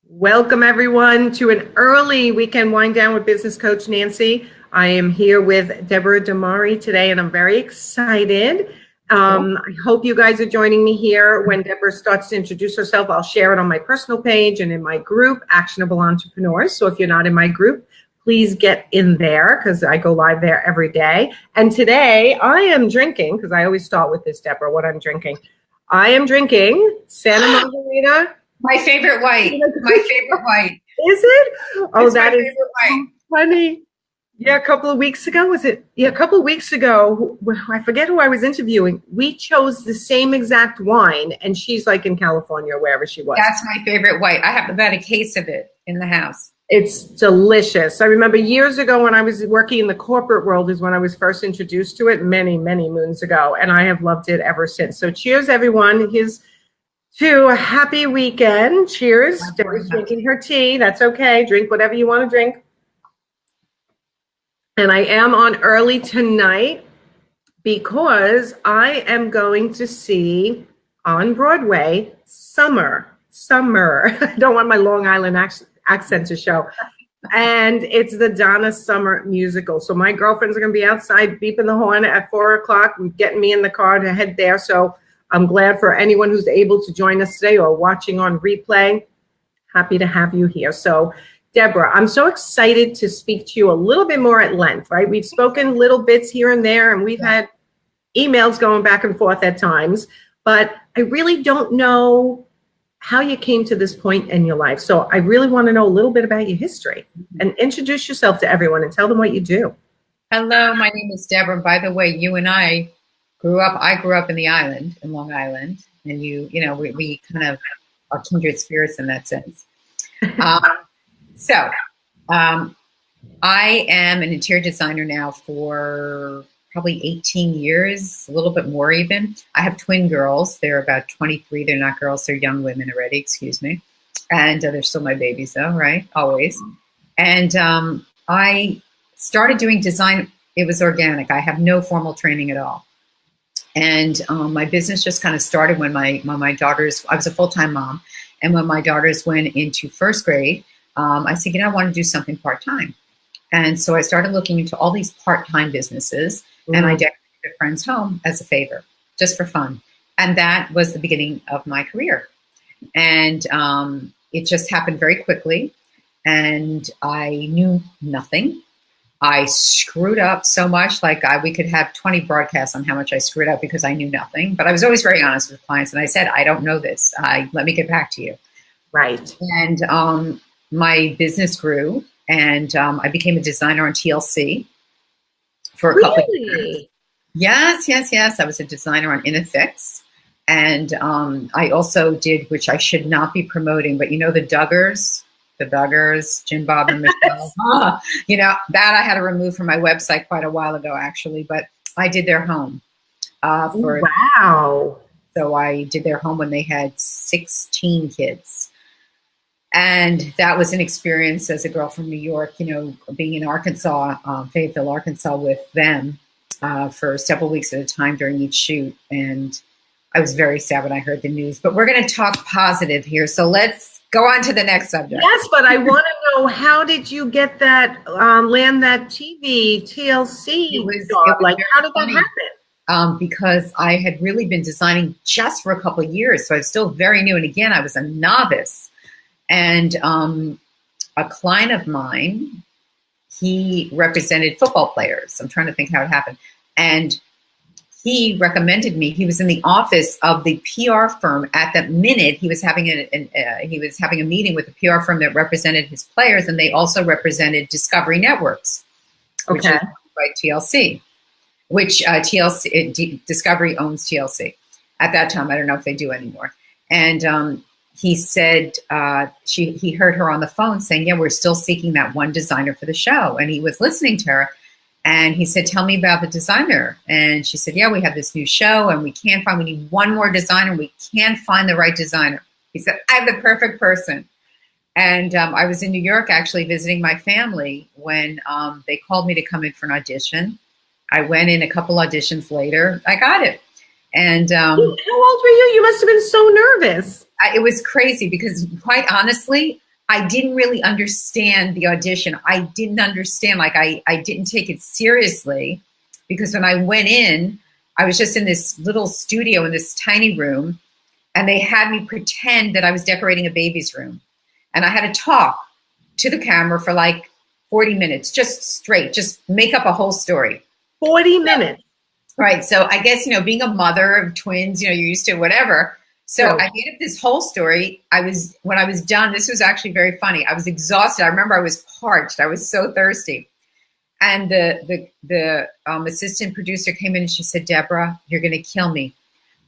Welcome, everyone, to an early weekend wind down with business coach Nancy. I am here with Deborah DiMare today, and I'm very excited. I hope you guys are joining me here. When Deborah starts to introduce herself, I'll share it on my personal page and in my group, Actionable Entrepreneurs. So if you're not in my group, please get in there because I go live there every day. And today I am drinking, because I always start with this, Deborah, what I'm drinking. I am drinking Santa Margarita. My favorite white. My favorite white. Is it? Oh, it's that is white. funny. Yeah, a couple of weeks ago, was it? Yeah, a couple of weeks ago, I forget who I was interviewing. We chose the same exact wine, and she's like in California or wherever she was. That's my favorite white. I have about a case of it in the house. It's delicious. I remember years ago when I was working in the corporate world is when I was first introduced to it many, many moons ago, and I have loved it ever since. So cheers, everyone. Here's to a happy weekend. Cheers. Deborah's drinking her tea. That's okay. Drink whatever you want to drink. And I am on early tonight because I am going to see on Broadway Summer. I don't want my Long Island accent to show. And it's the Donna Summer musical. So my girlfriends are going to be outside beeping the horn at 4:00, getting me in the car to head there. So I'm glad for anyone who's able to join us today or watching on replay. Happy to have you here. So, Deborah, I'm so excited to speak to you a little bit more at length, right? We've spoken little bits here and there, and we've had emails going back and forth at times, but I really don't know how you came to this point in your life. So I really want to know a little bit about your history and introduce yourself to everyone and tell them what you do. Hello, my name is Deborah. By the way, you and I grew up in the island, in Long Island, and we kind of are kindred spirits in that sense. So I am an interior designer now for probably 18 years, a little bit more even. I have twin girls. They're about 23. They're not girls. They're young women already, excuse me. And they're still my babies though, right? Always. And I started doing design. It was organic. I have no formal training at all. And my business just kind of started when my daughters, I was a full-time mom. And when my daughters went into first grade, I said, I want to do something part-time. And so I started looking into all these part-time businesses, and I decorated a friend's home as a favor, just for fun. And that was the beginning of my career. And it just happened very quickly. And I knew nothing. I screwed up so much, we could have 20 broadcasts on how much I screwed up because I knew nothing. But I was always very honest with clients, and I said, I don't know this. Let me get back to you. Right. And my business grew, and I became a designer on TLC for a couple of years. Yes. I was a designer on Inifix. And I also did, which I should not be promoting, but the Duggars, Jim, Bob, and Michelle. That I had to remove from my website quite a while ago, actually. But I did their home. Wow. So I did their home when they had 16 kids. And that was an experience as a girl from New York, being in Arkansas, Fayetteville, Arkansas with them for several weeks at a time during each shoot. And I was very sad when I heard the news. But we're going to talk positive here. So let's go on to the next subject. Yes, but I want to know, how did you get that, land that TV, TLC job? How did that happen? Because I had really been designing just for a couple of years. So I was still very new. And again, I was a novice. And a client of mine, he represented football players. I'm trying to think how it happened. And he recommended me. He was in the office of the PR firm at that minute. He was having a meeting with the PR firm that represented his players, and they also represented Discovery Networks, which is by TLC, which Discovery owns TLC. At that time, I don't know if they do anymore. And he said he heard her on the phone saying, we're still seeking that one designer for the show. And he was listening to her. And he said, tell me about the designer. And she said, we have this new show and we need one more designer. We can't find the right designer. He said, I have the perfect person. And I was in New York actually visiting my family when they called me to come in for an audition. I went in a couple auditions later. I got it. And how old were you? You must have been so nervous. It was crazy because quite honestly, I didn't really understand the audition. I didn't understand, like I didn't take it seriously, because when I went in, I was just in this little studio in this tiny room, and they had me pretend that I was decorating a baby's room. And I had to talk to the camera for like 40 minutes, just straight, just make up a whole story. 40 minutes. Right. So I guess, being a mother of twins, you're used to whatever. So I made up this whole story. When I was done, this was actually very funny. I was exhausted. I remember I was parched. I was so thirsty. And the assistant producer came in and she said, "Deborah, you're going to kill me.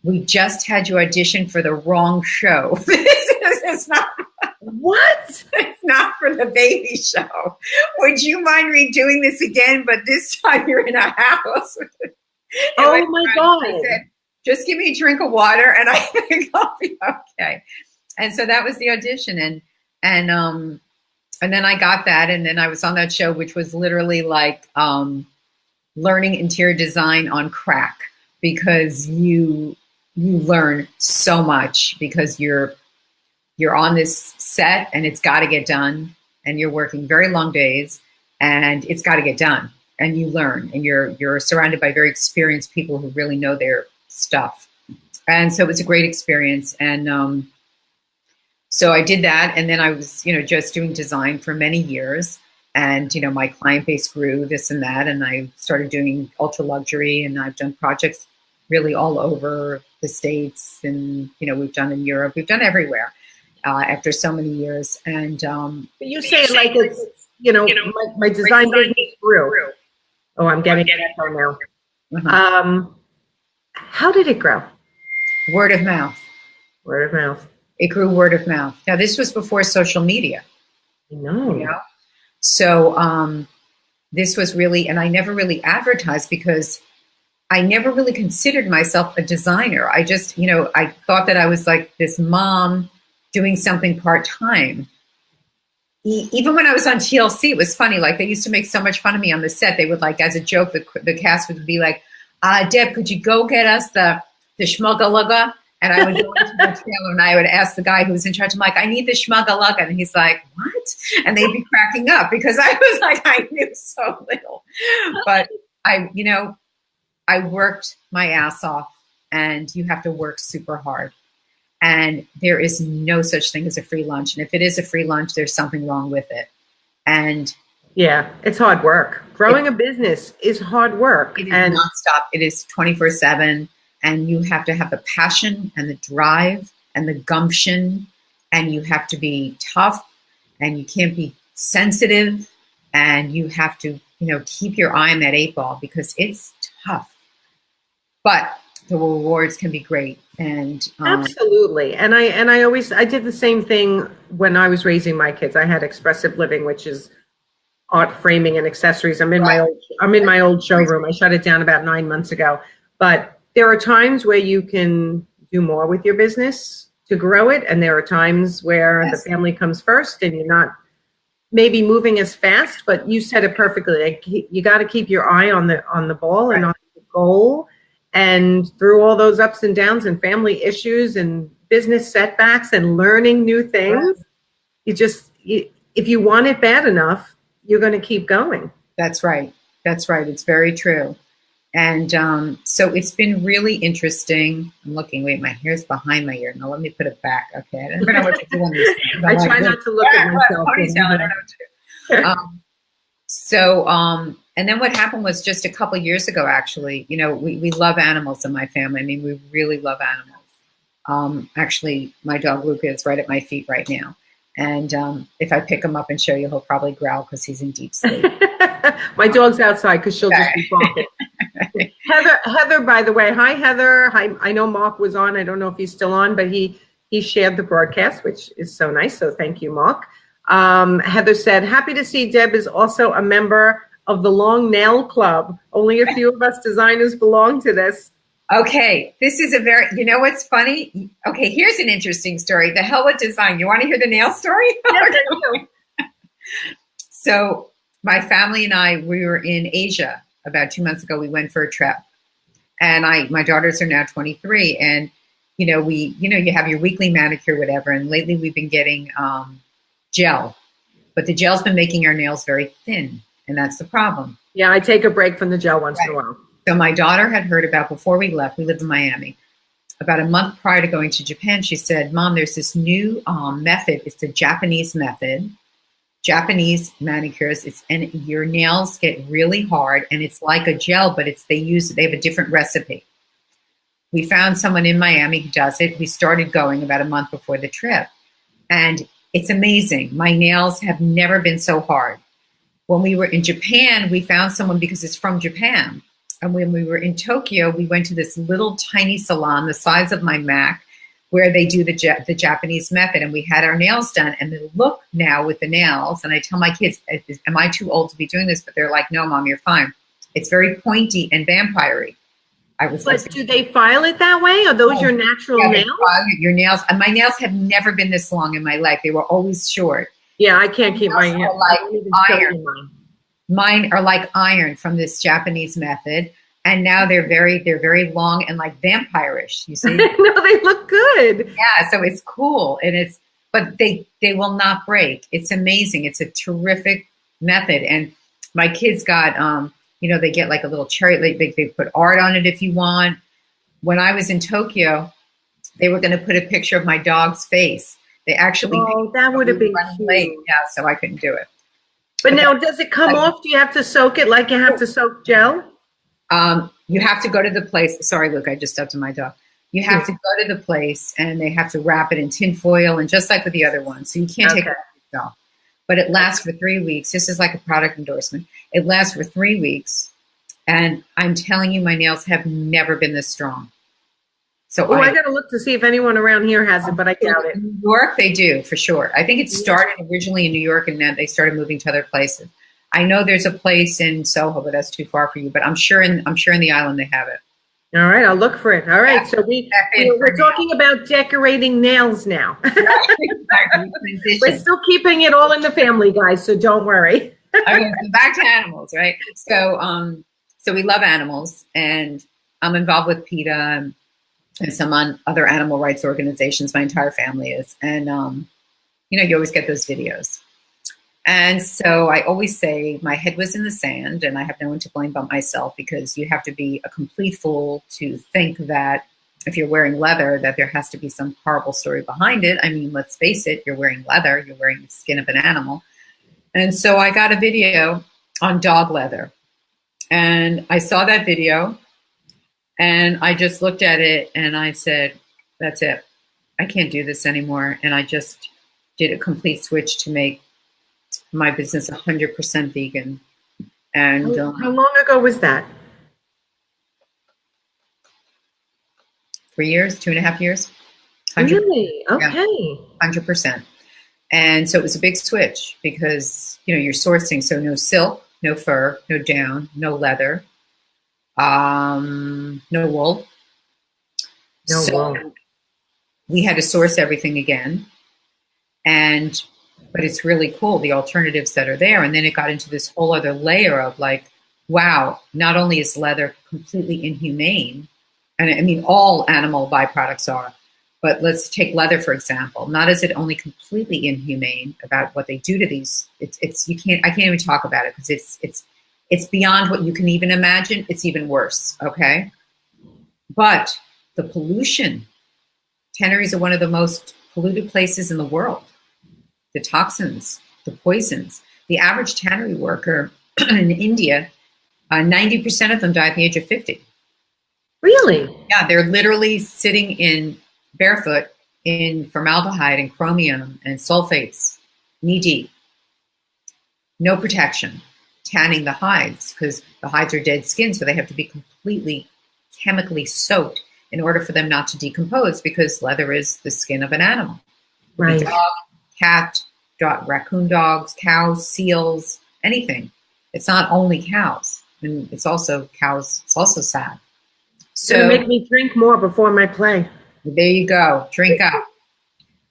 We just had you audition for the wrong show. It's not. What? It's not for the baby show. Would you mind redoing this again? But this time you're in a house." Oh my God. I said, "Just give me a drink of water and I think I'll be okay." And so that was the audition. And then I got that. And then I was on that show, which was literally like learning interior design on crack, because you learn so much, because you're on this set and it's got to get done, and you're working very long days and it's got to get done, and you learn, and you're surrounded by very experienced people who really know their stuff. And so it was a great experience. And so I did that, and then I was, just doing design for many years, and, my client base grew, this and that, and I started doing ultra luxury, and I've done projects really all over the States, and, we've done in Europe, we've done everywhere. After so many years. And but you say it like it's, my design business grew. Oh, I'm getting an echo now. Mm-hmm. How did it grow? Word of mouth. Word of mouth. It grew word of mouth. Now, this was before social media. I know. So this was really, and I never really advertised, because I never really considered myself a designer. I just, I thought that I was like this mom doing something part-time. Even when I was on TLC, it was funny. Like, they used to make so much fun of me on the set. They would, like, as a joke, the cast would be like, "Deb, could you go get us the schmuggalugga?" And I would go into the trailer and I would ask the guy who was in charge, I'm like, "I need the schmuggalugga." And he's like, "What?" And they'd be cracking up, because I was like, I knew so little. But I worked my ass off, and you have to work super hard. And there is no such thing as a free lunch. And if it is a free lunch, there's something wrong with it. And yeah, it's hard work. Growing a business is hard work. It is nonstop. It is 24/7. And you have to have the passion and the drive and the gumption. And you have to be tough, and you can't be sensitive. And you have to, keep your eye on that 8 ball, because it's tough. But the rewards can be great. And absolutely. And I did the same thing when I was raising my kids. I had Expressive Living, which is art framing and accessories. I'm in my old showroom. I shut it down about 9 months ago. But there are times where you can do more with your business to grow it, and there are times where the family comes first, and you're not maybe moving as fast. But you said it perfectly. Like, you got to keep your eye on the ball and on the goal. And through all those ups and downs and family issues and business setbacks and learning new things, if you want it bad enough, you're going to keep going. That's right. That's right. It's very true. And so it's been really interesting. I'm looking, wait, my hair's behind my ear. Now let me put it back. Okay. I never know what to do on these things. I try not to look at myself. Ponytail, I don't know what to do. And then what happened was, just a couple of years ago, actually, we love animals in my family. I mean, we really love animals. Actually, my dog Luca is right at my feet right now. And if I pick him up and show you, he'll probably growl because he's in deep sleep. My dog's outside because she'll just be barking. Heather, by the way, hi, Heather. Hi, I know Mark was on. I don't know if he's still on, but he shared the broadcast, which is so nice. So thank you, Mark. Heather said, "Happy to see Deb is also a member of the Long Nail Club. Only a few of us designers belong to this." Okay, this is what's funny? Okay, here's an interesting story. The hell with design. You want to hear the nail story? Yes, I do. So my family and I, we were in Asia about 2 months ago. We went for a trip, and my daughters are now 23, and you have your weekly manicure, whatever. And lately we've been getting gel. But the gel's been making our nails very thin, and that's the problem. Yeah, I take a break from the gel once in a while. So my daughter had heard about, before we left, we lived in Miami, about a month prior to going to Japan, she said, Mom, there's this new method. It's the Japanese method, Japanese manicures. And your nails get really hard, and it's like a gel, but they have a different recipe. We found someone in Miami who does it. We started going about a month before the trip, and it's amazing. My nails have never been so hard. When we were in Japan, we found someone because it's from Japan. And when we were in Tokyo, we went to this little tiny salon the size of my Mac where they do the Japanese method. And we had our nails done. And the look now with the nails, and I tell my kids, am I too old to be doing this? But they're like, no, Mom, you're fine. It's very pointy and vampire-y. But do they file it that way? Are those your natural nails? Your nails. And my nails have never been this long in my life. They were always short. Yeah, I can't keep my nails. Like iron. Mine are like iron from this Japanese method, and now they're very long and like vampire-ish. You see? No, they look good. Yeah, so it's cool, and but they will not break. It's amazing. It's a terrific method, and my kids got they get like a little cherry. They put art on it if you want. When I was in Tokyo, they were going to put a picture of my dog's face. They actually that would have been late. Yeah, so I couldn't do it. But now, does it come off? Do you have to soak it like you have to soak gel? You have to go to the place. Sorry, Luke, I just stepped on my dog. You have to go to the place, and they have to wrap it in tin foil, and just like with the other ones. So you can't take it off. But it lasts for 3 weeks. This is like a product endorsement. It lasts for 3 weeks, and I'm telling you, my nails have never been this strong. So I got to look to see if anyone around here has it, but I doubt it. In New York, they do, for sure. I think it started originally in New York, and then they started moving to other places. I know there's a place in Soho, but that's too far for you. But I'm sure in the island they have it. All right, I'll look for it. All right, so we're talking about decorating nails now. We're still keeping it all in the family, guys, so don't worry. Okay, so back to animals, right? So we love animals, and I'm involved with PETA and some other animal rights organizations. My entire family is. And, you always get those videos. And so I always say my head was in the sand, and I have no one to blame but myself, because you have to be a complete fool to think that if you're wearing leather, that there has to be some horrible story behind it. I mean, let's face it, you're wearing leather, you're wearing the skin of an animal. And so I got a video on dog leather, and I saw that video, and I just looked at it and I said, that's it. I can't do this anymore. And I just did a complete switch to make my business 100% vegan. And how long ago was that? 3 years, 2.5 years. Really? Okay. 100%. And so it was a big switch, because, you're sourcing. So no silk, no fur, no down, no leather, no wool. No wool. We had to source everything again. But it's really cool, the alternatives that are there. And then it got into this whole other layer of like, wow, not only is leather completely inhumane, and I mean, all animal byproducts are, but let's take leather, for example. Not is it only completely inhumane about what they do to these, I can't even talk about it, because it's beyond what you can even imagine. It's even worse, okay? But the pollution, tanneries are one of the most polluted places in the world. The toxins, the poisons. The average tannery worker in India, 90% of them die at the age of 50. Really? Yeah, they're literally sitting in barefoot in formaldehyde and chromium and sulfates, knee deep. No protection, tanning the hides, because the hides are dead skin, so they have to be completely chemically soaked in order for them not to decompose, because leather is the skin of an animal. Right. Dog, cat, raccoon dogs, cows, seals, anything. It's not only cows, and it's also cows. It's also sad. So make me drink more before my play. There you go. Drink up.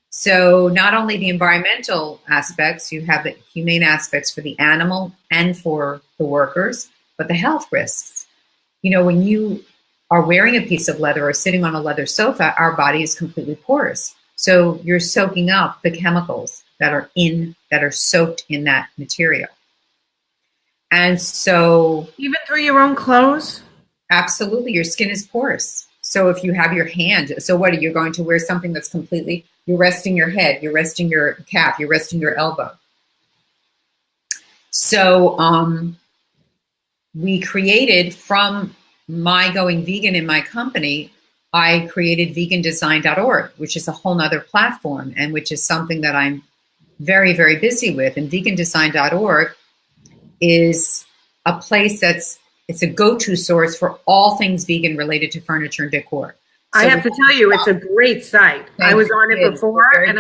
So not only the environmental aspects, you have the humane aspects for the animal and for the workers, but the health risks. When you are wearing a piece of leather or sitting on a leather sofa, our body is completely porous. So you're soaking up the chemicals that are soaked in that material. And so Even through your own clothes? absolutely, your skin is porous. So if you have your hand, so what are you going to wear something that's completely, you're resting your head, you're resting your calf, you're resting your elbow. So we created, from my going vegan in my company, I created vegandesign.org, which is a whole nother platform, and which is something that I'm very, very busy with. And vegandesign.org is a place it's a go-to source for all things vegan related to furniture and decor. So I have to tell you, it's a great site. I was on it before, and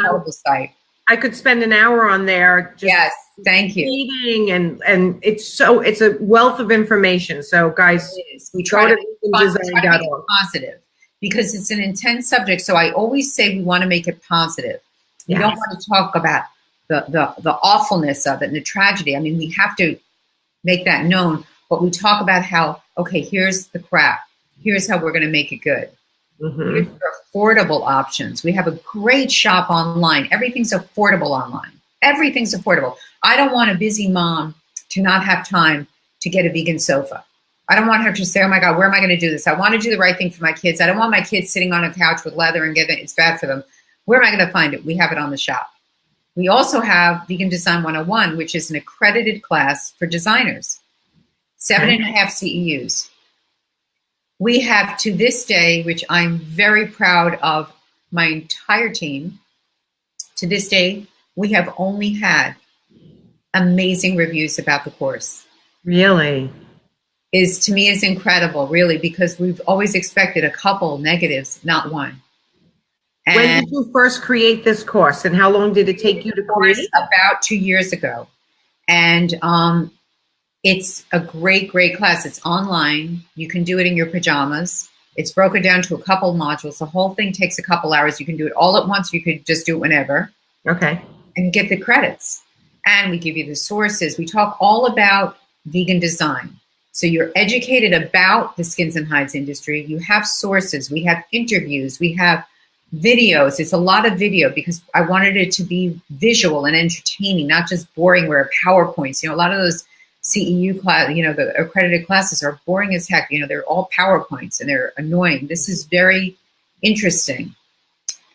I could spend an hour on there. Just yes, thank you. Reading and it's a wealth of information. So guys, we try to make it positive because it's an intense subject. So I always say we want to make it positive. We don't want to talk about the awfulness of it and the tragedy. I mean, we have to make that known, but we talk about how, okay, here's the crap. Here's how we're going to make it good. Here's your affordable options. We have a great shop online. Everything's affordable online. Everything's affordable. I don't want a busy mom to not have time to get a vegan sofa. I don't want her to say, oh my God, where am I going to do this? I want to do the right thing for my kids. I don't want my kids sitting on a couch with leather and it's bad for them. Where am I going to find it? We have it on the shop. We also have Vegan Design 101, which is an accredited class for designers. 7.5 CEUs. We have, to this day, which I'm very proud of my entire team, to this day, we have only had amazing reviews about the course. Really? To me is incredible, really, because we've always expected a couple negatives, not one. And when did you first create this course, and how long did it take you to create? About 2 years ago. And it's a great, great class. It's online. You can do it in your pajamas. It's broken down to a couple modules. The whole thing takes a couple hours. You can do it all at once. You could just do it whenever. Okay. And get the credits. And we give you the sources. We talk all about vegan design. So you're educated about the skins and hides industry. You have sources. We have interviews. We have videos. It's a lot of video because I wanted it to be visual and entertaining, not just boring where PowerPoints. You know, a lot of those CEU class, you know, the accredited classes are boring as heck. You know, they're all PowerPoints and they're annoying. This is very interesting.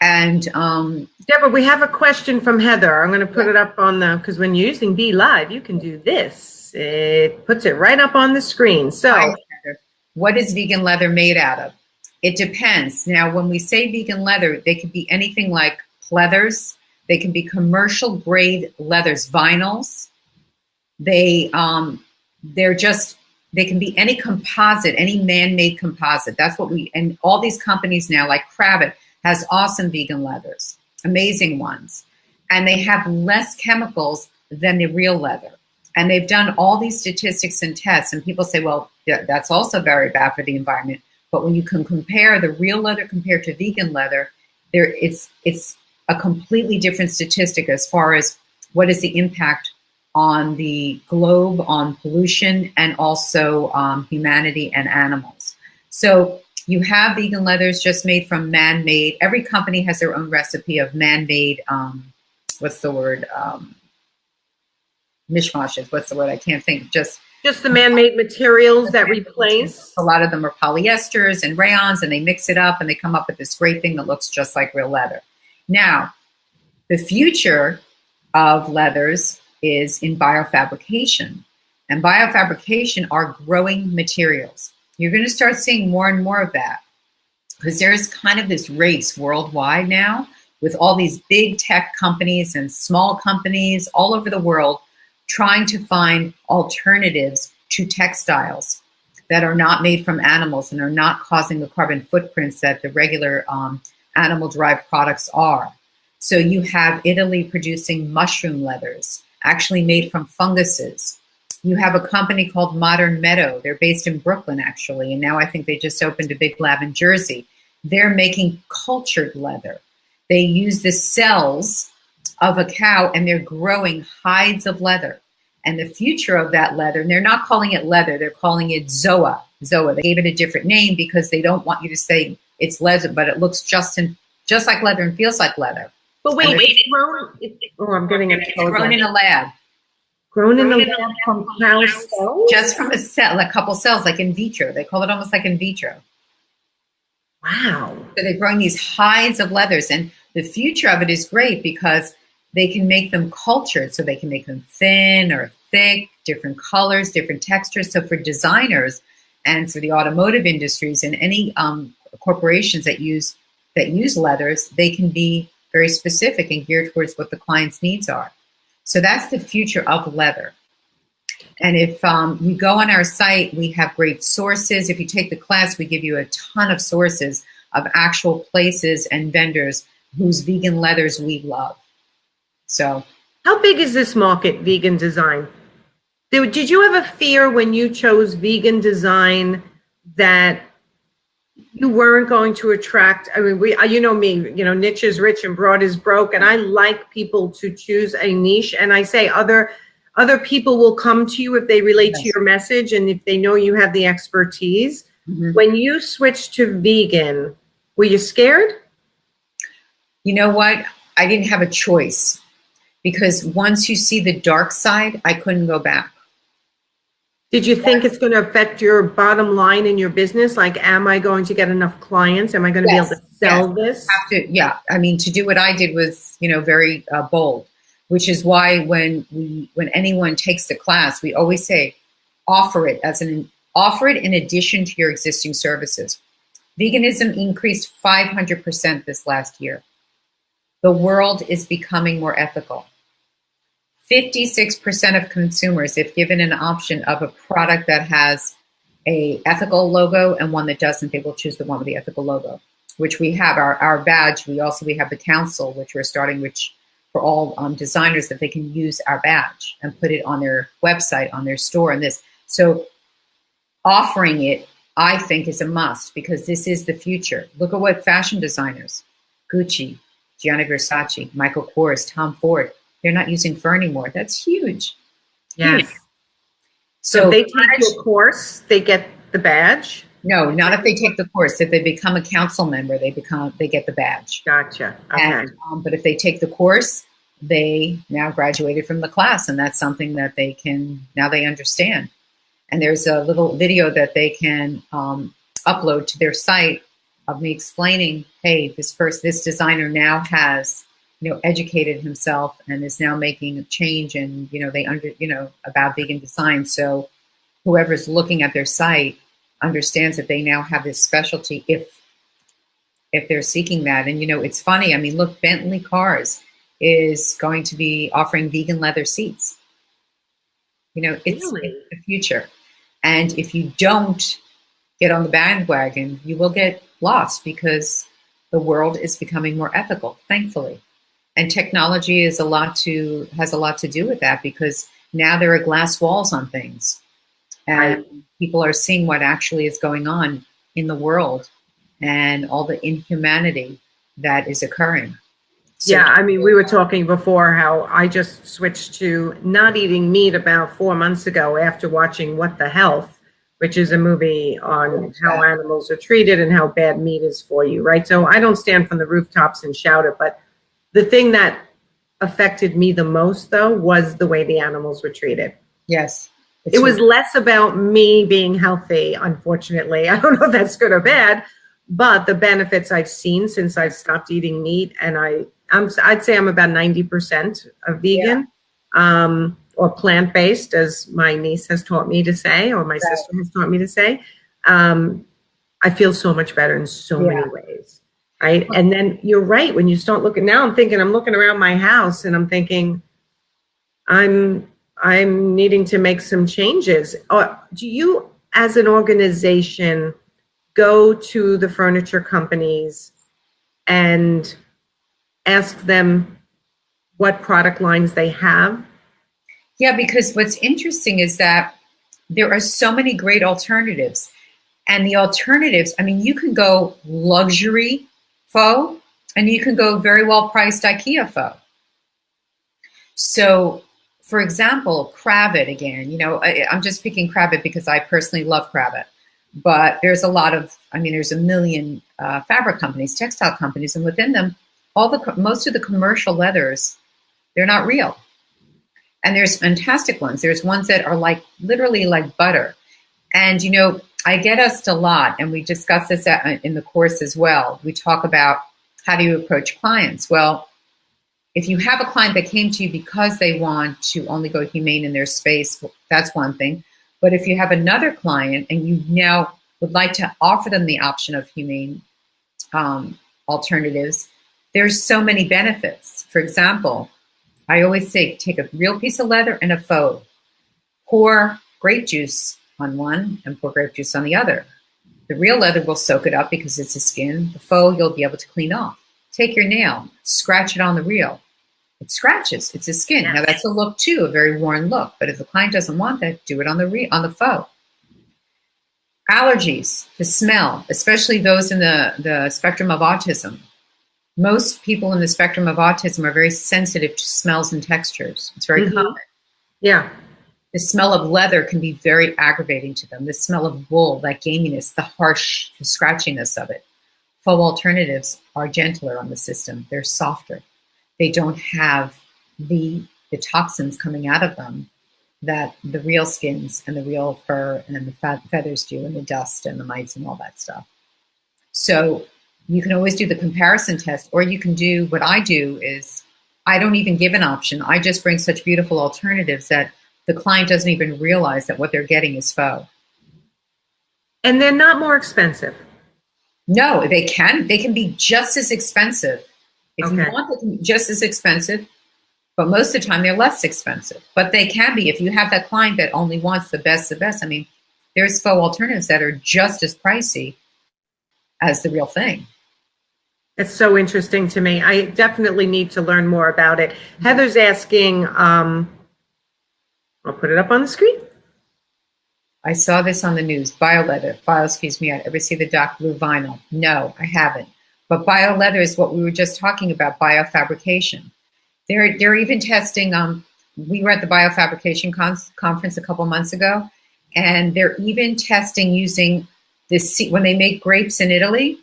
And Deborah, we have a question from Heather. I'm going to put it up on because when you're using Be Live, you can do this. It puts it right up on the screen. So, what is vegan leather made out of? It depends. Now, when we say vegan leather, they can be anything like pleathers. They can be commercial grade leathers, vinyls. They can be any composite, any man-made composite. That's what and all these companies now, like Kravet, has awesome vegan leathers, amazing ones. And they have less chemicals than the real leather. And they've done all these statistics and tests, and people say, well, that's also very bad for the environment. But when you can compare the real leather compared to vegan leather, it's a completely different statistic as far as what is the impact on the globe, on pollution, and also humanity and animals. So you have vegan leathers just made from man-made. Every company has their own recipe of man-made, mishmashes. What's the word? I can't think. Just the man-made materials that replace. A lot of them are polyesters and rayons, and they mix it up and they come up with this great thing that looks just like real leather. Now, the future of leathers is in biofabrication. And biofabrication are growing materials. You're going to start seeing more and more of that because there's kind of this race worldwide now with all these big tech companies and small companies all over the world trying to find alternatives to textiles that are not made from animals and are not causing the carbon footprints that the regular animal-derived products are. So you have Italy producing mushroom leathers, actually made from funguses. You have a company called Modern Meadow. They're based in Brooklyn, actually, and now I think they just opened a big lab in Jersey. They're making cultured leather. They use the cells of a cow, and they're growing hides of leather. And the future of that leather, and they're not calling it leather, they're calling it Zoa. Zoa. They gave it a different name because they don't want you to say it's leather, but it looks just like leather and feels like leather. But wait, it's grown. Oh, I'm getting It's grown in a lab. Grown in a lab from cow cells? Just from a cell, a couple cells, like in vitro. They call it almost like in vitro. Wow. So they're growing these hides of leathers, and the future of it is great because they can make them cultured, so they can make them thin or thick, different colors, different textures. So for designers and for the automotive industries and any corporations that use leathers, they can be very specific and geared towards what the client's needs are. So that's the future of leather. And if you go on our site, we have great sources. If you take the class, we give you a ton of sources of actual places and vendors whose vegan leathers we love. So, how big is this market, vegan design? Did you have a fear when you chose vegan design that you weren't going to attract? I mean, you know me, niche is rich and broad is broke, and I like people to choose a niche. And I say other people will come to you if they relate to your message and if they know you have the expertise. Mm-hmm. When you switched to vegan, were you scared? You know what? I didn't have a choice, because once you see the dark side, I couldn't go back. Did you think it's going to affect your bottom line in your business? Like, am I going to get enough clients? Am I going to be able to sell this? I mean, to do what I did was, very bold, which is why when anyone takes the class, we always say, offer it in addition to your existing services. Veganism increased 500% this last year. The world is becoming more ethical. 56% of consumers, if given an option of a product that has a ethical logo and one that doesn't, they will choose the one with the ethical logo, which we have our badge. We have the council, which we're starting, which for all designers, that they can use our badge and put it on their website, on their store, and this. So offering it, I think, is a must, because this is the future. Look at what fashion designers, Gucci, Gianni Versace, Michael Kors, Tom Ford, they're not using fur anymore. That's huge. Yes. Huge. So if they take your course, they get the badge? No, not if they take the course. If they become a council member, they get the badge. Gotcha. Okay. And, but if they take the course, they now graduated from the class, and that's something that they understand. And there's a little video that they can upload to their site of me explaining, hey, this designer now has, educated himself and is now making a change, and about vegan design. So whoever's looking at their site understands that they now have this specialty if they're seeking that. And it's funny. I mean, look, Bentley Cars is going to be offering vegan leather seats. It's the future. And if you don't get on the bandwagon, you will get lost, because the world is becoming more ethical, thankfully. And technology has a lot to do with that, because now there are glass walls on things, and people are seeing what actually is going on in the world and all the inhumanity that is occurring. So, yeah, I mean, we were talking before how I just switched to not eating meat about 4 months ago after watching What the Health, which is a movie on how animals are treated and how bad meat is for you, right? So I don't stand from the rooftops and shout it, but the thing that affected me the most, though, was the way the animals were treated. Yes. It was less about me being healthy, unfortunately. I don't know if that's good or bad, but the benefits I've seen since I've stopped eating meat, and I'd say I'm about 90% of vegan, or plant-based, as my niece has taught me to say, or my sister has taught me to say. I feel so much better in so many ways. Right. And then you're right. When you start looking now, I'm looking around my house and I'm thinking, I'm needing to make some changes. Do you, as an organization, go to the furniture companies and ask them what product lines they have? Yeah, because what's interesting is that there are so many great alternatives. And the alternatives, I mean, you can go luxury faux, and you can go very well priced IKEA faux. So, for example, Cravat again, I'm just picking Cravat because I personally love Cravat, but there's a million fabric companies, textile companies, and within them, most of the commercial leathers, they're not real. And there's fantastic ones. There's ones that are like literally like butter. And, you know, I get asked a lot, and we discuss this in the course as well. We talk about how do you approach clients? Well, if you have a client that came to you because they want to only go humane in their space, that's one thing. But if you have another client and you now would like to offer them the option of humane alternatives, there's so many benefits. For example, I always say take a real piece of leather and a faux. Pour grape juice on one and pour grape juice on the other. The real leather will soak it up because it's a skin. The faux you'll be able to clean off. Take your nail, scratch it on the real. It scratches. It's a skin. Now that's a look too, a very worn look. But if the client doesn't want that, do it on the faux. Allergies, the smell, especially those in the spectrum of autism. Most people in the spectrum of autism are very sensitive to smells and textures. It's very common. Yeah. The smell of leather can be very aggravating to them. The smell of wool, that gaminess, the harsh scratchiness of it. Faux alternatives are gentler on the system. They're softer. They don't have the toxins coming out of them that the real skins and the real fur and the feathers do, and the dust and the mites and all that stuff. So you can always do the comparison test, or you can do what I do is I don't even give an option. I just bring such beautiful alternatives that the client doesn't even realize that what they're getting is faux. And they're not more expensive. No, they can be just as expensive. If you want, they can be just as expensive, but most of the time they're less expensive. But they can be if you have that client that only wants the best. I mean, there's faux alternatives that are just as pricey as the real thing. It's so interesting to me. I definitely need to learn more about it. Heather's asking, I'll put it up on the screen. I saw this on the news. BioLeather. Excuse me. I ever see the dark blue vinyl? No, I haven't. But BioLeather is what we were just talking about, biofabrication. They're even testing. We were at the biofabrication conference a couple months ago, and they're even testing using this when they make grapes in Italy,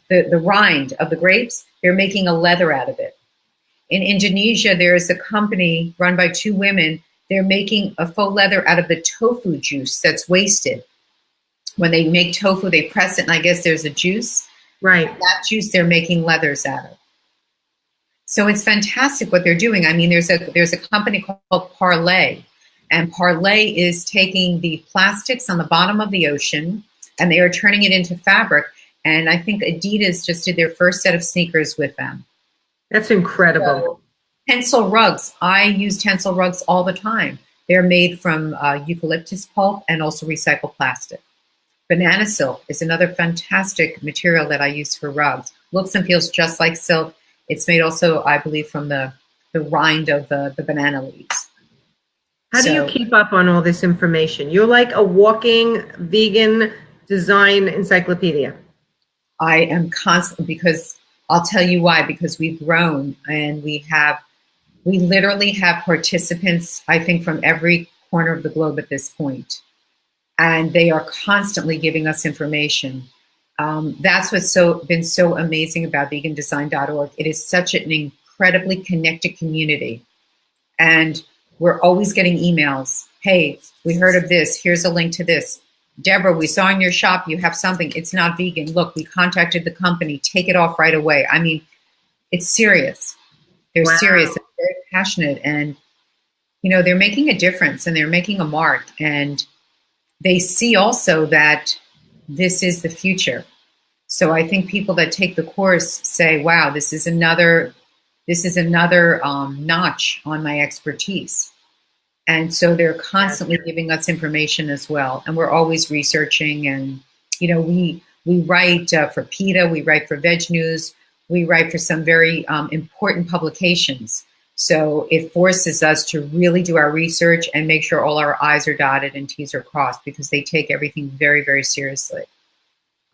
the rind of the grapes. They're making a leather out of it. In Indonesia, there is a company run by two women. They're making a faux leather out of the tofu juice that's wasted. When they make tofu, they press it, and I guess there's a juice. Right. That juice they're making leathers out of. So it's fantastic what they're doing. I mean, there's a company called Parlay, and Parlay is taking the plastics on the bottom of the ocean, and they are turning it into fabric. And I think Adidas just did their first set of sneakers with them. That's incredible. So, Tencel rugs. I use Tencel rugs all the time. They're made from eucalyptus pulp and also recycled plastic. Banana silk is another fantastic material that I use for rugs. Looks and feels just like silk. It's made also, I believe, from the rind of the banana leaves. How do you keep up on all this information? You're like a walking vegan design encyclopedia. I am constantly, because I'll tell you why, because we've grown and we literally have participants, I think, from every corner of the globe at this point. And they are constantly giving us information. That's what's been so amazing about vegandesign.org. It is such an incredibly connected community. And we're always getting emails. Hey, we heard of this. Here's a link to this. Deborah, we saw in your shop you have something. It's not vegan. Look, we contacted the company. Take it off right away. I mean, it's serious. They're serious. They're very passionate. And, you know, they're making a difference and they're making a mark. And they see also that this is the future. So I think people that take the course say, wow, this is another notch on my expertise. And so they're constantly giving us information as well. And we're always researching. And, you know, we write for PETA, we write for Veg News, we write for some very important publications. So it forces us to really do our research and make sure all our I's are dotted and T's are crossed, because they take everything very, very seriously.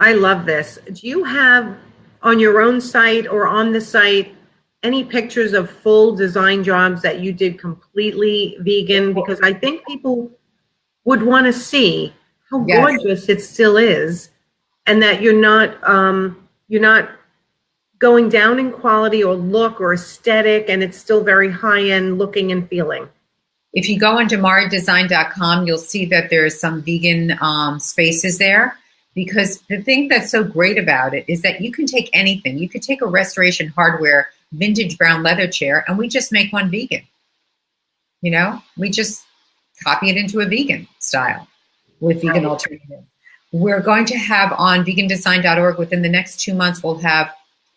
I love this. Do you have on your own site or on the site any pictures of full design jobs that you did completely vegan? Because I think people would want to see how gorgeous it still is, and that you're not going down in quality or look or aesthetic, and it's still very high-end looking and feeling? If you go on DiMareDesign.com, you'll see that there's some vegan spaces there. Because the thing that's so great about it is that you can take anything. You could take a Restoration Hardware vintage brown leather chair, and we just make one vegan. You know, we just copy it into a vegan style with vegan alternative. We're going to have on vegandesign.org within the next 2 months, we'll have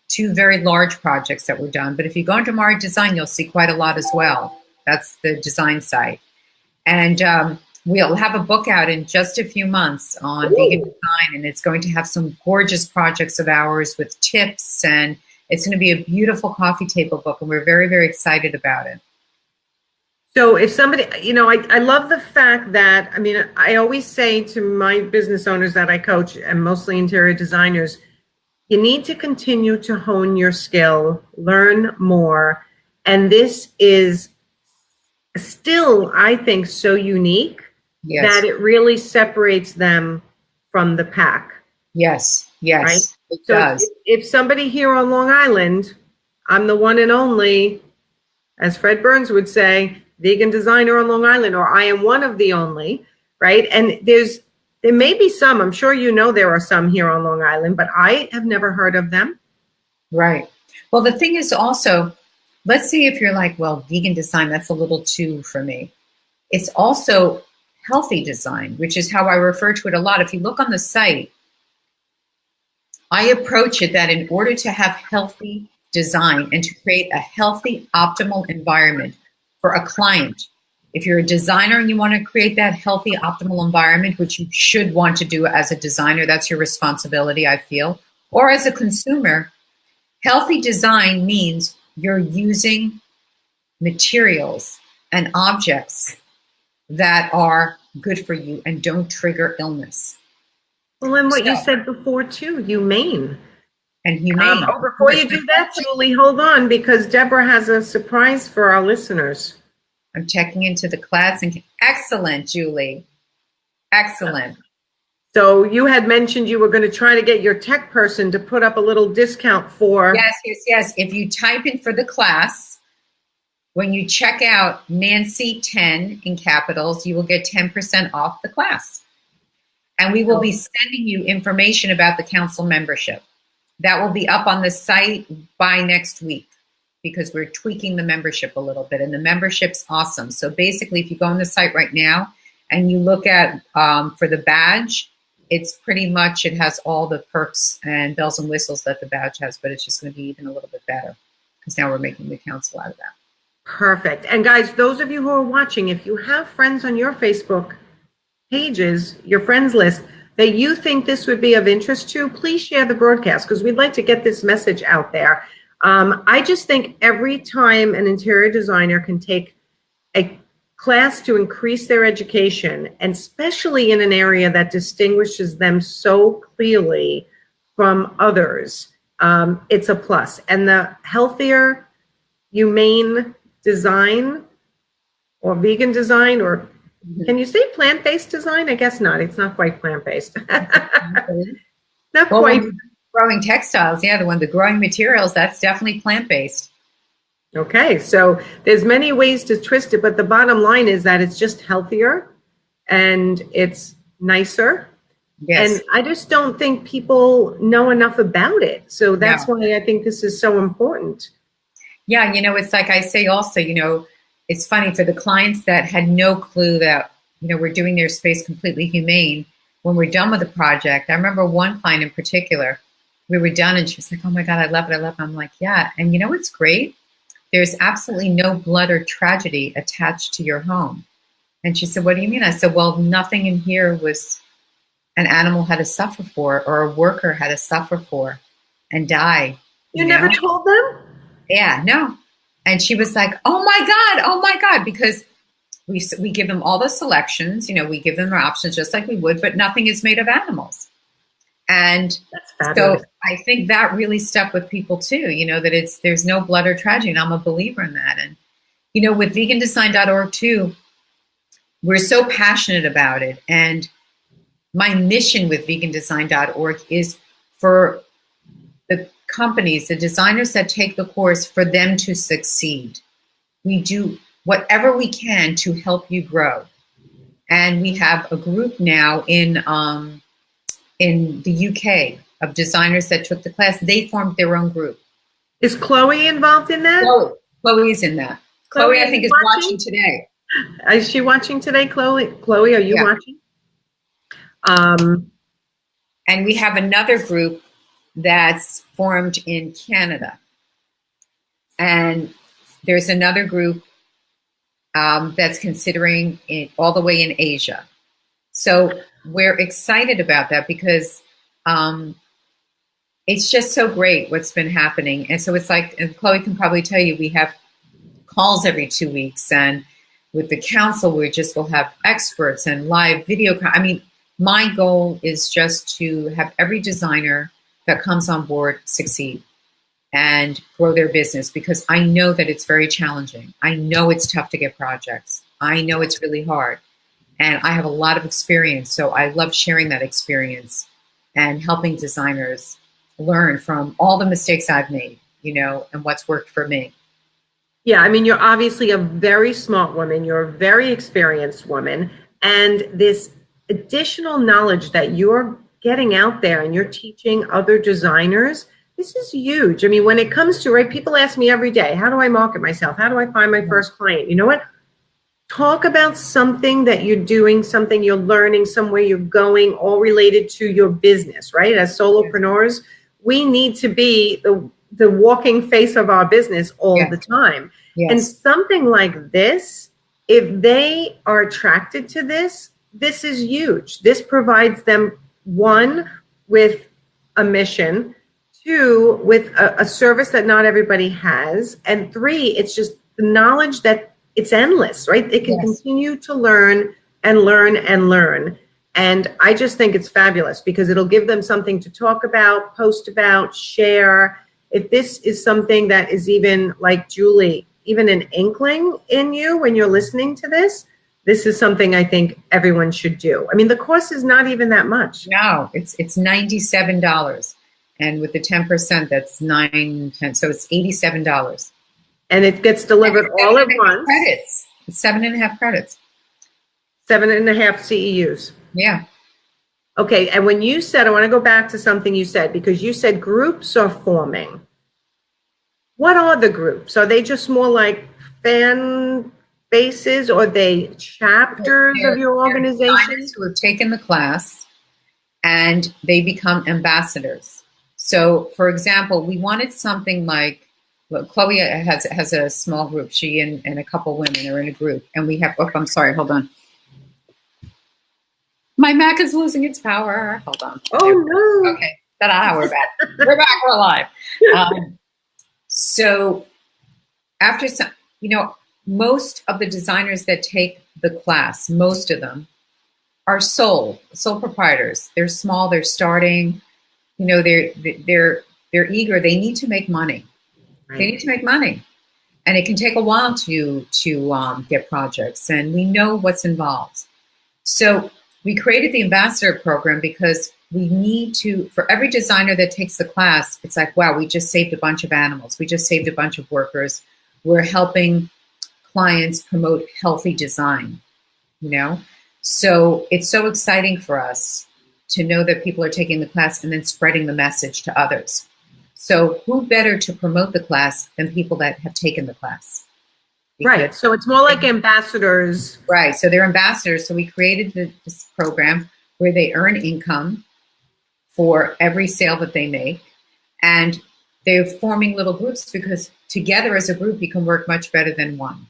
2 very large projects that were done. But if you go into Mari Design, you'll see quite a lot as well. That's the design site. And we'll have a book out in just a few months on vegan design, and it's going to have some gorgeous projects of ours with tips, and it's going to be a beautiful coffee table book, and we're very, very excited about it. So if somebody, you know, I love the fact that, I mean, I always say to my business owners that I coach, and mostly interior designers, you need to continue to hone your skill, learn more. And this is still, I think, so unique that it really separates them from the pack. Yes, yes, right? It does. If somebody here on Long Island, I'm the one and only, as Fred Burns would say, vegan designer on Long Island, or I am one of the only, right? And there may be some, I'm sure you know there are some here on Long Island, but I have never heard of them. Right. Well, the thing is also, let's see if you're like, well, vegan design, that's a little too for me. It's also healthy design, which is how I refer to it a lot. If you look on the site, I approach it that in order to have healthy design and to create a healthy, optimal environment for a client, if you're a designer and you want to create that healthy, optimal environment, which you should want to do as a designer, that's your responsibility, I feel, or as a consumer, healthy design means you're using materials and objects that are good for you and don't trigger illness. Well, and what you said before too, humane. And humane. Before you do that, Julie, hold on, because Deborah has a surprise for our listeners. I'm checking into the class. And excellent, Julie. Excellent. So you had mentioned you were going to try to get your tech person to put up a little discount for. Yes. If you type in for the class, when you check out Nancy 10 in capitals, you will get 10% off the class. And we will be sending you information about the council membership. That will be up on the site by next week because we're tweaking the membership a little bit, and the membership's awesome. So basically, if you go on the site right now and you look at for the badge, it's pretty much, it has all the perks and bells and whistles that the badge has, but it's just going to be even a little bit better because now we're making the council out of that. Perfect. And guys, those of you who are watching, if you have friends on your Facebook pages, your friends list, that you think this would be of interest to, please share the broadcast because we'd like to get this message out there. I just think every time an interior designer can take a class to increase their education, and especially in an area that distinguishes them so clearly from others, it's a plus. And the healthier, humane design or vegan design, or can you say plant-based design? I guess not. It's not quite plant-based. Not quite. Growing textiles, the growing materials, that's definitely plant-based. Okay, so there's many ways to twist it, but the bottom line is that it's just healthier and it's nicer. Yes. And I just don't think people know enough about it. So that's why I think this is so important. Yeah, it's like I say also, it's funny for the clients that had no clue that, we're doing their space completely humane. When we're done with the project, I remember one client in particular, we were done and she was like, oh my God, I love it. I'm like, yeah. And what's great? There's absolutely no blood or tragedy attached to your home. And she said, what do you mean? I said, well, nothing in here was an animal had to suffer for, or a worker had to suffer for and die. You never told them? Yeah, no. And she was like, oh my God, because we give them all the selections, we give them their options just like we would, but nothing is made of animals. And so I think that really stuck with people too, that there's no blood or tragedy, and I'm a believer in that. And, with vegandesign.org too, we're so passionate about it. And my mission with vegandesign.org is for the companies, the designers that take the course, for them to succeed. We do whatever we can to help you grow. And we have a group now in the UK of designers that took the class. They formed their own group. Is Chloe involved in that? Chloe's in that. Chloe, I think, is watching today. Is she watching today, Chloe? Chloe, are you watching? And we have another group that's formed in Canada. And there's another group that's considering it all the way in Asia. So we're excited about that because it's just so great what's been happening. And so it's like, and Chloe can probably tell you, we have calls every 2 weeks. And with the council, we'll have experts and live video. I mean, my goal is just to have every designer that comes on board succeed and grow their business, because I know that it's very challenging. I know it's tough to get projects. I know it's really hard. And I have a lot of experience, so I love sharing that experience and helping designers learn from all the mistakes I've made, and what's worked for me. Yeah, I mean, you're obviously a very smart woman. You're a very experienced woman. And this additional knowledge that you're getting out there and you're teaching other designers, this is huge. I mean, when it comes to, right, people ask me every day, how do I market myself? How do I find my first client? You know what? Talk about something that you're doing, something you're learning, somewhere you're going, all related to your business, right? As solopreneurs, we need to be the walking face of our business all the time. Yes. And something like this, if they are attracted to this, this is huge. This provides them, one, with a mission, two, with a service that not everybody has, and three, it's just the knowledge that it's endless, right? They can continue to learn and learn and learn. And I just think it's fabulous because it'll give them something to talk about, post about, share. If this is something that is even, like Julie, even an inkling in you when you're listening to this, this is something I think everyone should do. I mean, the course is not even that much. No, it's $97. And with the 10%, that's $9.10. So it's $87. And it gets delivered all at once. Credits. It's 7.5 credits. 7.5 CEUs. Yeah. Okay. And when you said, I want to go back to something you said, because you said groups are forming. What are the groups? Are they just more like fan bases, or are they chapters of your organization? Designers who have taken the class and they become ambassadors. So, for example, we wanted something like, well, Chloe has a small group. She and a couple women are in a group, and we have. Oh, I'm sorry. Hold on. My Mac is losing its power. Hold on. Oh no. Okay. Ta-da, we're back. We're back. We're alive. So after some, most of the designers that take the class, most of them are sole proprietors. They're small. They're starting. They're eager. They need to make money. Right. They need to make money, and it can take a while to get projects. And we know what's involved. So we created the ambassador program because we need to. For every designer that takes the class, it's like, wow, we just saved a bunch of animals. We just saved a bunch of workers. We're helping clients promote healthy design. So it's so exciting for us to know that people are taking the class and then spreading the message to others. So who better to promote the class than people that have taken the class? Right. So it's more like ambassadors. Right. So they're ambassadors. So we created this program where they earn income for every sale that they make. And they're forming little groups because together as a group, you can work much better than one.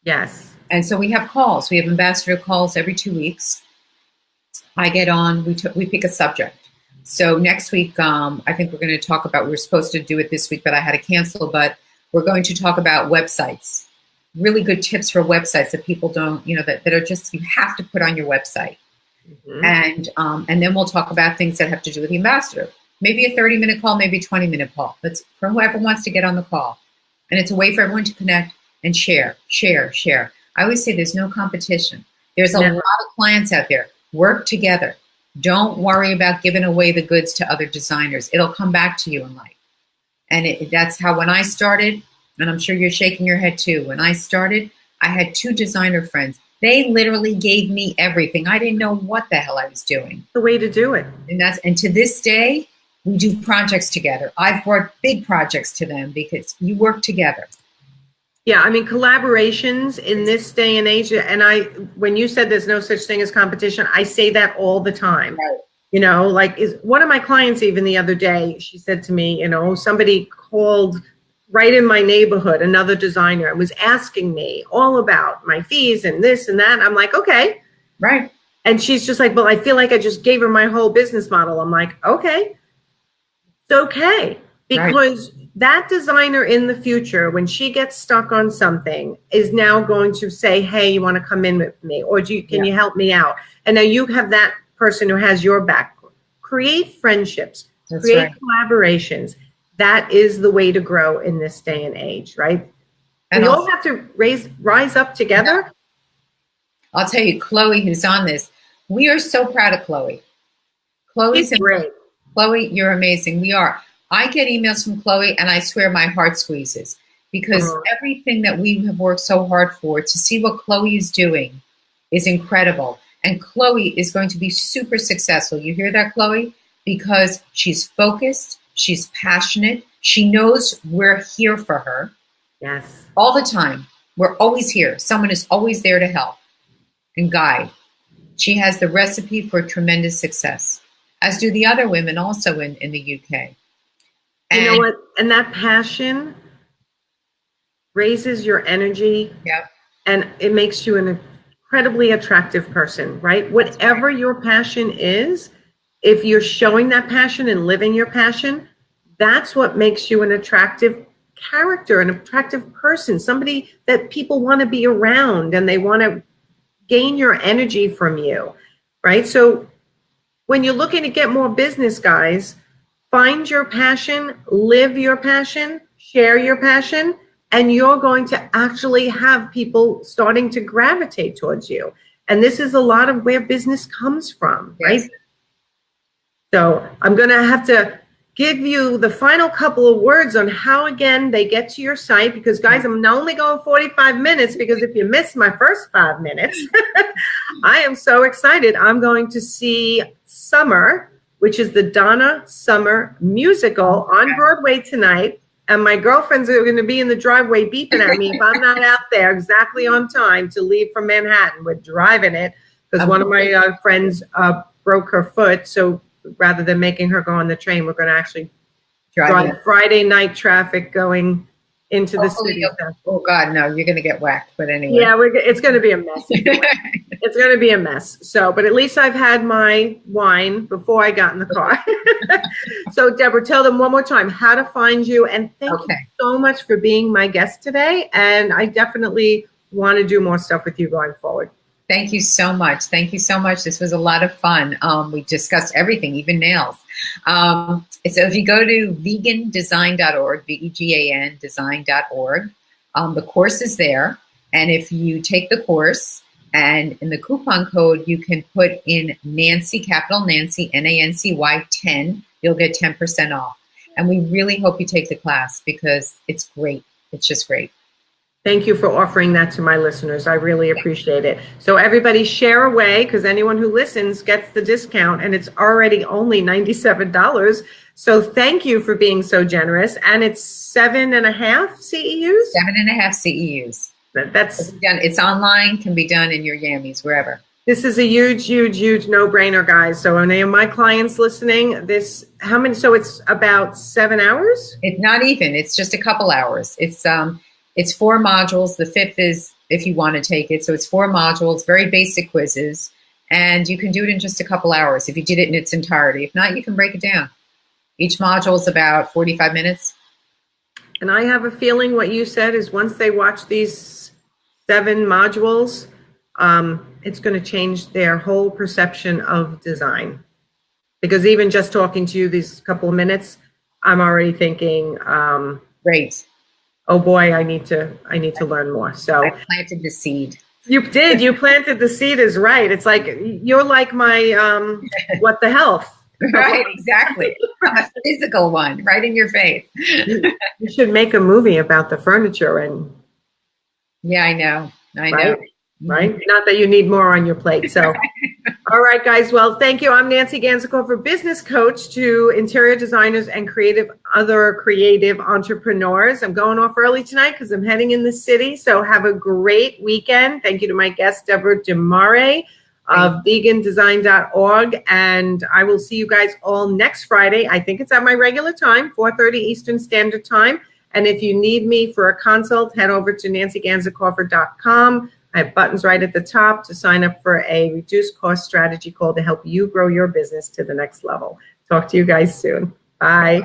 Yes. And so we have calls. We have ambassador calls every 2 weeks. I get on, we pick a subject. So next week, I think we're going to talk about, we were supposed to do it this week, but I had to cancel, but we're going to talk about websites, really good tips for websites that people don't, that are just, you have to put on your website. Mm-hmm. And then we'll talk about things that have to do with the ambassador. Maybe a 30-minute call, maybe a 20-minute call. That's for whoever wants to get on the call. And it's a way for everyone to connect and share. I always say there's no competition. There's a lot of clients out there. Work together. Don't worry about giving away the goods to other designers. It'll come back to you in life. And that's how, when I started, and I'm sure you're shaking your head too, when I started, I had 2 designer friends. They literally gave me everything. I didn't know what the hell I was doing. The way to do it. And to this day, we do projects together. I've brought big projects to them because you work together. Yeah, I mean, collaborations in this day and age, and when you said there's no such thing as competition, I say that all the time. Right. You know, like, is one of my clients even the other day, she said to me, you know, somebody called right in my neighborhood, another designer, and was asking me all about my fees and this and that. I'm like, okay. Right. And she's just like, well, I feel like I just gave her my whole business model. I'm like, okay, it's okay. Because that designer in the future, when she gets stuck on something, is now going to say, hey, you want to come in with me? Or can you help me out? And now you have that person who has your back. Create friendships, create collaborations. That is the way to grow in this day and age, right? And we all have to rise up together. Yeah. I'll tell you, Chloe, who's on this, we are so proud of Chloe. Chloe's great. Chloe, you're amazing. We are. I get emails from Chloe, and I swear my heart squeezes, because everything that we have worked so hard for, to see what Chloe is doing is incredible. And Chloe is going to be super successful. You hear that, Chloe? Because she's focused, she's passionate, she knows we're here for her. Yes. All the time. We're always here. Someone is always there to help and guide. She has the recipe for tremendous success, as do the other women also in the UK. And you know what? And that passion raises your energy. Yep. And it makes you an incredibly attractive person, right? Whatever your passion is, if you're showing that passion and living your passion, that's what makes you an attractive character, an attractive person, somebody that people want to be around and they want to gain your energy from you, right? So when you're looking to get more business, guys, find your passion, live your passion, share your passion, and you're going to actually have people starting to gravitate towards you. And this is a lot of where business comes from, right? Yes. So I'm going to have to give you the final couple of words on how, again, they get to your site. Because, guys, I'm not only going 45 minutes, because if you missed my first 5 minutes, I am so excited. I'm going to see Summer, which is the Donna Summer musical on Broadway tonight. And my girlfriends are going to be in the driveway beeping at me if I'm not out there exactly on time to leave from Manhattan. We're driving it because one of my friends broke her foot. So rather than making her go on the train, we're going to actually drive Friday night traffic going into the city. Oh, God, no, you're going to get whacked. But anyway. Yeah, it's going to be a mess. It's going to be a mess. So, but at least I've had my wine before I got in the car. So, Deborah, tell them one more time how to find you. And thank you so much for being my guest today. And I definitely want to do more stuff with you going forward. Thank you so much. Thank you so much. This was a lot of fun. We discussed everything, even nails. So if you go to vegandesign.org, VEGAN design.org, the course is there. And if you take the course and in the coupon code, you can put in Nancy, capital Nancy, NANCY 10, you'll get 10% off. And we really hope you take the class because it's great. It's just great. Thank you for offering that to my listeners. I really appreciate it. So everybody share away, because anyone who listens gets the discount, and it's already only $97. So thank you for being so generous. And it's 7.5 CEUs? 7.5 CEUs. It's online, can be done in your yammies, wherever. This is a huge, huge, huge no-brainer, guys. So any of my clients listening, how many? So it's about 7 hours? It's not even. It's just a couple hours. It's 4 modules. The 5th is if you want to take it. So it's 4 modules, very basic quizzes, and you can do it in just a couple hours if you did it in its entirety. If not, you can break it down. Each module is about 45 minutes. And I have a feeling what you said is once they watch these 7 modules, it's going to change their whole perception of design. Because even just talking to you these couple of minutes, I'm already thinking, great. Oh boy, I need to learn more. So I planted the seed. You did. You planted the seed is right. It's like you're like my what the health. Right, exactly. A physical one, right in your face. You should make a movie about the furniture and Yeah, I know. right? Right? Not that you need more on your plate. So, all right, guys. Well, thank you. I'm Nancy Ganzikofer, business coach to interior designers and other creative entrepreneurs. I'm going off early tonight because I'm heading in the city. So have a great weekend. Thank you to my guest, Deborah DiMare of vegandesign.org. And I will see you guys all next Friday. I think it's at my regular time, 4:30 Eastern Standard Time. And if you need me for a consult, head over to nancyganzikofer.com. I have buttons right at the top to sign up for a reduced cost strategy call to help you grow your business to the next level. Talk to you guys soon. Bye.